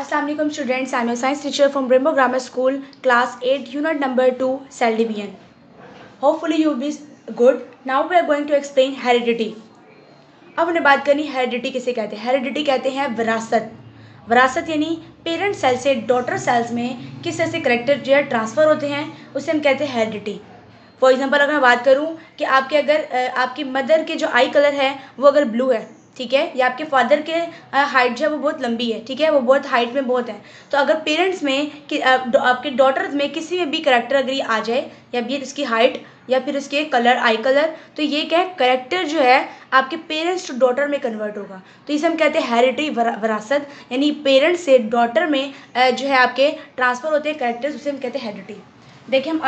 Assalamu alaikum students. I'm your science teacher from Rainbow Grammar School, class 8, unit number 2, cell division. Hopefully you will be good. Now we are going to explain heredity. अब हमने बात करनी heredity किसे कहते हैं। Heredity कहते हैं विरासत। विरासत यानी पेरेंट सेल से डॉटर सेल्स में किस तरह से करेक्टर जो है ट्रांसफ़र होते हैं, उसे हम कहते हैं हेरिडिटी। फॉर एग्जांपल अगर मैं बात करूं कि आपके अगर आपकी मदर के जो आई कलर है वो अगर ब्लू है, ठीक है, या आपके फादर के हाइट जो है वो बहुत लंबी है, ठीक है, वो बहुत हाइट में बहुत है, तो अगर पेरेंट्स में कि आपके डॉटर्स में किसी में भी करेक्टर अगर ये आ जाए, या भी इसकी हाइट या फिर इसके कलर आई कलर, तो ये क्या है, करेक्टर जो है आपके पेरेंट्स टू डॉटर में कन्वर्ट होगा। तो इसे हम कहते हैं हेरिडिटी, विरासत, यानी पेरेंट्स से डॉटर में जो है आपके ट्रांसफ़र होते हैं करेक्टर्स, उसे हम कहते हैं हेरिडिटी। देखिए हम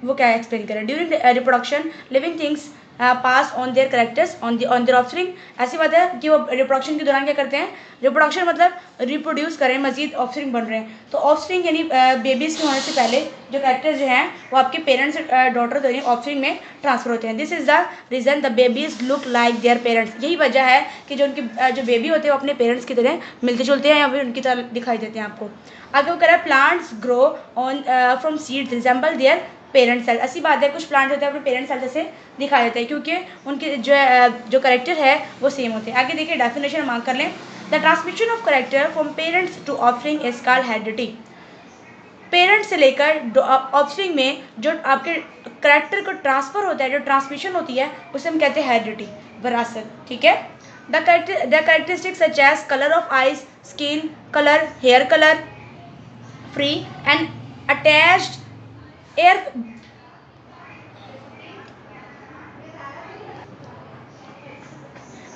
वो क्या एक्सप्लेन करें। During reproduction living things pass on their characters on their offspring. ऐसी बात है कि वो रिप्रोडक्शन के दौरान क्या करते हैं, रिप्रोडक्शन मतलब रिप्रोड्यूस करें, मजीद ऑफस्प्रिंग बन रहे हैं, तो ऑफस्प्रिंग यानी बेबीज़ के होने से पहले जो करेक्टर्स जो हैं वो आपके पेरेंट्स डॉटर यानी ऑफस्प्रिंग में ट्रांसफर होते हैं। This is the reason the babies look like their parents. यही वजह है कि जो उनके जो बेबी होते हैं वो अपने पेरेंट्स की तरह मिलते जुलते हैं या फिर उनकी तरह दिखाई देते हैं आपको। आगे वो कह रहा है plants grow on from seeds resemble their parent cell. ऐसी बात है, कुछ प्लांट होते हैं अपने पेरेंट सेल जैसे दिखाई देते हैं क्योंकि उनके जो करेक्टर है वो सेम होते हैं। आगे देखिए डेफिनेशन मार्क कर लें। The transmission of character from parents to offspring is called heredity. Parents से लेकर ऑफस्प्रिंग में जो आपके करेक्टर को ट्रांसफ़र होता है, जो ट्रांसमिशन होती है, उसे हम कहते हैं हेरिडिटी, विरासत, ठीक है। The characteristics such as colour of eyes, skin colour, hair colour, free and attached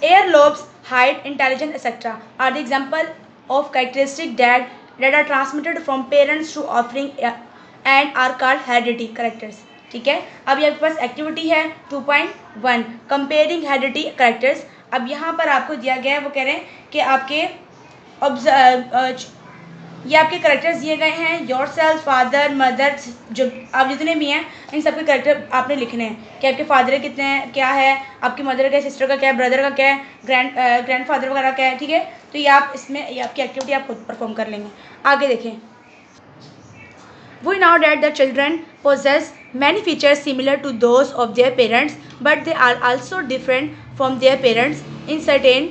air lobes, height, intelligence, etc. are the example of characteristics that are transmitted from parents to offspring and are called hereditary characters. ठीक है, अब ये आपके पास activity है 2.1 comparing heredity characters. अब यहाँ पर आपको दिया गया है, वो कह रहे हैं कि आपके ये आपके करेक्टर्स दिए गए हैं, योर सेल्फ, फादर, मदर, जो आप जितने भी हैं इन सबके करेक्टर आपने लिखने हैं कि आपके फादर कितने हैं, क्या है, आपकी मदर का, सिस्टर का क्या है, ब्रदर का क्या है, ग्रैंड फादर वगैरह क्या है, ठीक है। तो ये आप इसमें ये आपकी एक्टिविटी आप खुद परफॉर्म कर लेंगे। आगे देखें। We know that the children possess many features similar to those of their parents, but they are also different from their parents in certain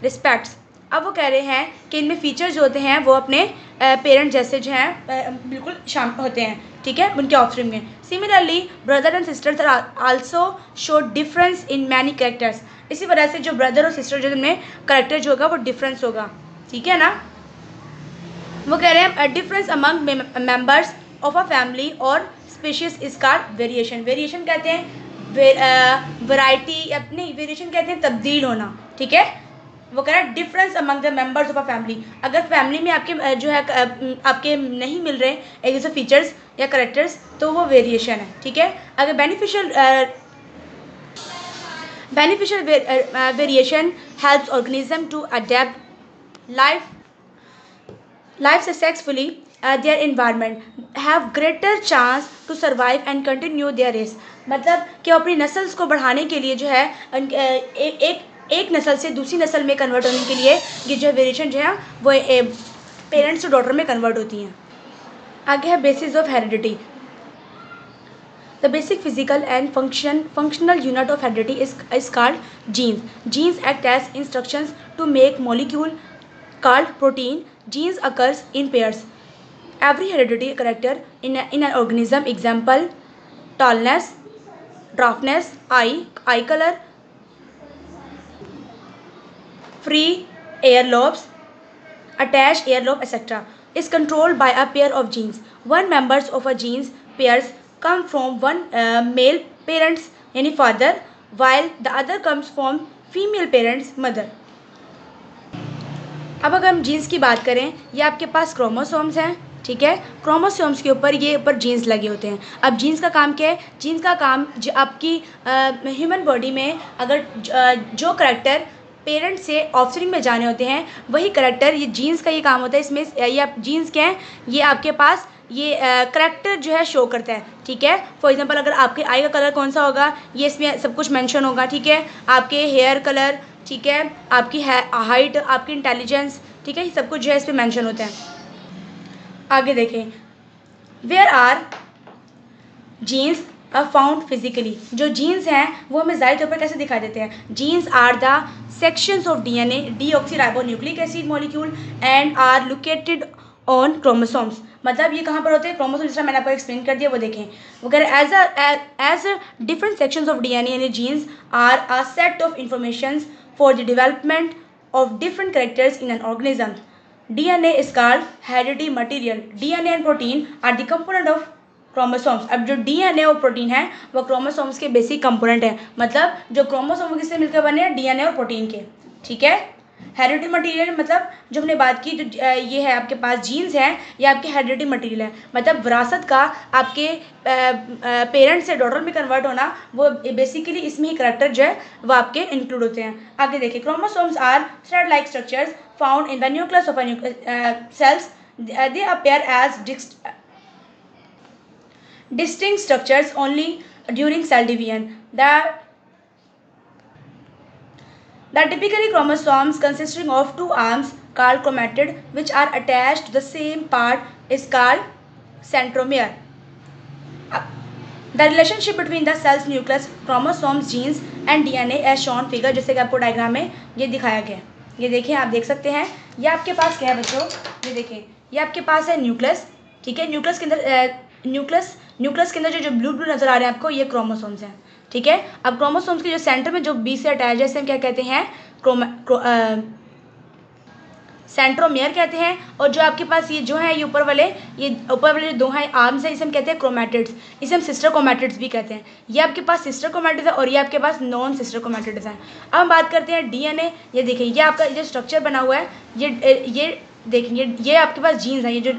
respects. अब वो कह रहे हैं कि इनमें फीचर्स जो होते हैं वो अपने पेरेंट जैसे जो हैं बिल्कुल शामिल होते हैं, ठीक है, उनके ऑफस्प्रिंग में। Similarly brother and sisters are also show difference in many characters. इसी वजह से जो ब्रदर और सिस्टर जो उनमें करेक्टर जो होगा वो डिफरेंस होगा, ठीक है ना। वो कह रहे हैं difference among members of a family और species is called variation. Variation कहते हैं वैरायटी, नहीं, वेरिएशन कहते हैं तब्दील होना, ठीक है। वो कह रहा है difference among the members of a family. अगर फैमिली में आपके जो है आपके नहीं मिल रहे एक जैसे फीचर्स या करेक्टर्स, तो वो वेरिएशन है, ठीक है। अगर beneficial variation helps organism to adapt life successfully their environment, have greater chance to survive and continue their race। मतलब कि अपनी नस्ल्स को बढ़ाने के लिए जो है एक नस्ल से दूसरी नस्ल में कन्वर्ट होने के लिए ये जो वेरिएशन जो है वो पेरेंट्स टू डॉटर में कन्वर्ट होती हैं। आगे है basis of heredity. The basic physical and functional unit of heredity is called genes. Genes act as instructions to make molecule called protein. Genes occurs in pairs. Every hereditary character in an organism, example, tallness, dwarfness, eye color, free air lobes, attached air lobe, etc., is controlled by a pair of genes. One members of a genes pairs come from one male parents यानी father, while the other comes from female parents mother. अब अगर हम jeans की बात करें, ये आपके पास chromosomes हैं, ठीक है। क्रोमोसोम्स के ऊपर ये ऊपर जीन्स लगे होते हैं। अब जीन्स का काम क्या है, जीन्स का काम जो आपकी ह्यूमन बॉडी में अगर जो करेक्टर पेरेंट से ऑफस्प्रिंग में जाने होते हैं वही करेक्टर, ये जीन्स का ये काम होता है। इसमें ये आप जीन्स क्या है, ये आपके पास ये करेक्टर जो है शो करता है, ठीक है। फॉर एग्जांपल अगर आपके आई का कलर कौन सा होगा, ये इसमें सब कुछ मेंशन होगा, ठीक है। आपके हेयर कलर, ठीक है, आपकी हाइट, आपकी इंटेलिजेंस, ठीक है, ये सब कुछ जो है इस पर मैंशन होता है। आगे देखें, where are genes are found physically. जो जीन्स हैं वो हमें ज़ाहिर तौर पर कैसे दिखाई देते हैं? Genes are the sections of DNA deoxyribonucleic acid molecule and are located on chromosomes. मतलब ये कहाँ पर होते हैं? क्रोमोसोम, जिसका मैंने आपको एक्सप्लेन कर दिया वो देखें। वगैरह as different sections of DNA यानी genes are a set of information for the development of different characters in an organism. DNA is called hereditary material. DNA and protein are the component of chromosomes. अब जो DNA और protein है वो chromosomes के basic component है। मतलब जो chromosome किससे मिलकर बने हैं? डीएनए और प्रोटीन के। ठीक है, हेरिडिटरी मटीरियल मतलब जो हमने बात की, जो ये है आपके पास जीन्स हैं, ये आपके हेरिडिटरी मटीरियल है। मतलब विरासत का आपके पेरेंट्स से डॉटर में कन्वर्ट होना, वो बेसिकली इसमें ही करैक्टर जो है वो आपके इंक्लूड होते हैं। आगे देखिए, chromosomes are thread like structures found in the nucleus of cells. They appear as distinct structures only during cell division. The typically chromosomes consisting of two arms called chromatid which are attached to the same part is called centromere. The relationship between the cell's nucleus, chromosomes, genes and DNA as shown figure, जैसे कि आपको diagram में ये दिखाया गया है। ये देखिए, आप देख सकते हैं, ये आपके पास क्या है बच्चों? ये देखिए, ये आपके पास है न्यूक्लियस। ठीक है, न्यूक्लियस के अंदर न्यूक्लियस के अंदर जो ब्लू नजर आ रहे हैं आपको, ये क्रोमोसोम्स हैं। ठीक है, अब क्रोमोसोम्स के जो सेंटर में जो बीच से अटैच है, इसे हम क्या कहते हैं? सेंट्रोमियर कहते हैं। और जो आपके पास ये जो है, ये ऊपर वाले जो दो हैं आर्म्स हैं, इसे हम कहते हैं क्रोमैटिड्स। इसे हम सिस्टर क्रोमैटिड्स भी कहते हैं। ये आपके पास सिस्टर क्रोमैटिड्स है और ये आपके पास नॉन सिस्टर क्रोमैटिड्स हैं। अब हम बात करते हैं डीएनए। ये देखिए, ये आपका जो स्ट्रक्चर बना हुआ है, ये देखिए, ये आपके पास जीन्स हैं। ये जो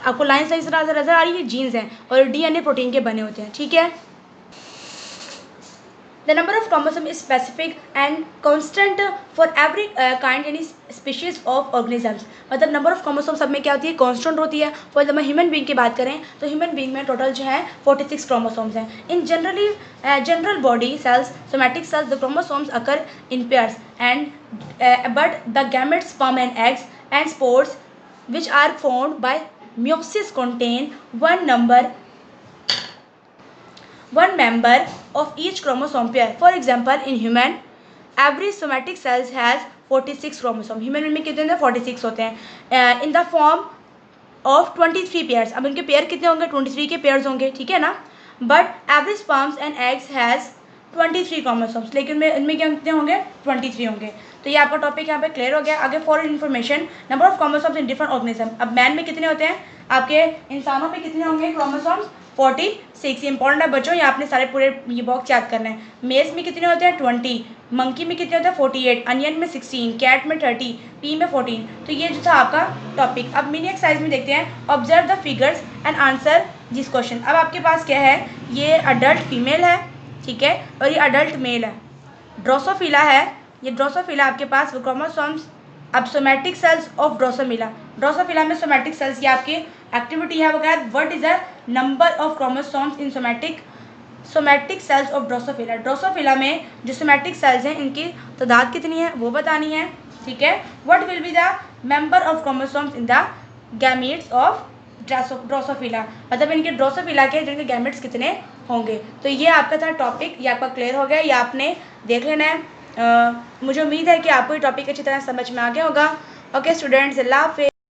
आपको लाइन साइज नजर आ रही है, जीन्स हैं और डीएनए प्रोटीन के बने होते हैं। ठीक है, The number of chromosomes is specific and constant for every kind यानी species of organisms. मतलब नंबर ऑफ क्रोमोसोम सब में क्या होती है? कांस्टेंट होती है। फॉर जब ह्यूमन बीइंग की बात करें तो ह्यूमन बीइंग में टोटल जो है 46 क्रोमोसोम्स हैं। In general body cells, somatic cells, the chromosomes occur in pairs and but the gametes, sperm and eggs and spores which are formed by meiosis contain one member of each chromosome pair. For example, in human, every somatic cells has 46 chromosome. Human में कितने होते हैं? 46 होते हैं। In the form of 23 pairs. अब इनके pair कितने होंगे? 23 के पेयर्स होंगे। ठीक है ना? But every sperms and eggs has 23 chromosomes. लेकिन इनमें क्या कितने होंगे? 23 होंगे। तो ये आपका टॉपिक यहाँ पे क्लियर हो गया। आगे for information, number of chromosomes in different organism. अब मैन में कितने होते हैं? आपके इंसानों में कितने होंगे क्रोमोसोम्स? 46। इंपॉर्टेंट है बच्चों, ये आपने सारे पूरे ये बॉक्स याद करना है। मेल्स में कितने होते हैं? 20। मंकी में कितने होते हैं? 48। अनियन में 16। कैट में 30। पी में 14। तो ये जो था आपका टॉपिक। अब मिनी एक्सरसाइज में देखते हैं। Observe the figures and answer this question. अब आपके पास क्या है? ये अडल्ट फीमेल है, ठीक है, और ये अडल्ट मेल है। ड्रोसोफिला है, ये ड्रोसोफिला आपके पास क्रोमोसोम्स। अब सोमैटिक सेल्स ऑफ ड्रोसोफिला में सोमैटिक सेल्स की आपकी एक्टिविटी है वगैरह। What is the number of chromosomes in somatic cells of Drosophila में जो सोमैटिक सेल्स हैं इनकी तादाद कितनी है वो बतानी है। ठीक है, what will be the member of chromosomes in the gametes of Drosophila. मतलब इनके ड्रोसोफिला के जिनके गैमेट्स कितने होंगे। तो ये आपका था टॉपिक, ये आपका क्लियर हो गया, ये आपने देख लेना है। मुझे उम्मीद है कि आपको ये टॉपिक अच्छी तरह समझ में आ गया होगा। ओके स्टूडेंट्स, अल्लाह हाफ़िज़।